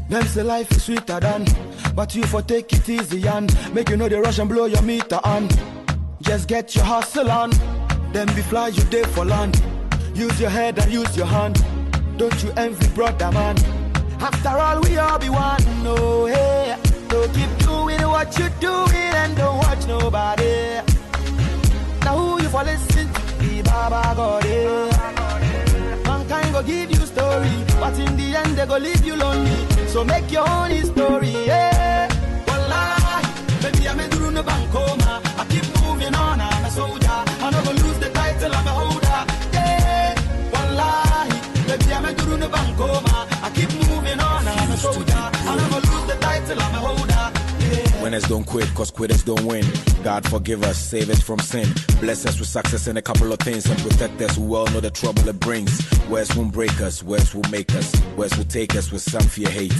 Them say life is sweeter than, but you for take it easy and make you know the rush and blow your meter on. Just get your hustle on, then be fly you day for land. Use your head and use your hand. Don't you envy brother man? After all we all be one. No hey, so keep doing what you doing and don't watch nobody. Now who you for listen to? The Baba God. Mankind go give you story, but in the end they go leave you lonely. So make your own story. Yeah. Wallahi, baby I'm a duru no bankoma. I keep moving on, I'm a soldier. I never lose the title, I'm a holder. Yeah. Wallahi, baby I'm a duru no bankoma. I keep moving on, I'm a soldier. I never lose the title, I'm a holder. Winners don't quit, cause quitters don't win. God forgive us, save us from sin. Bless us with success and a couple of things, and protect us, we all know the trouble it brings. Words won't break us, words will make us. Words will take us with some fear, hate.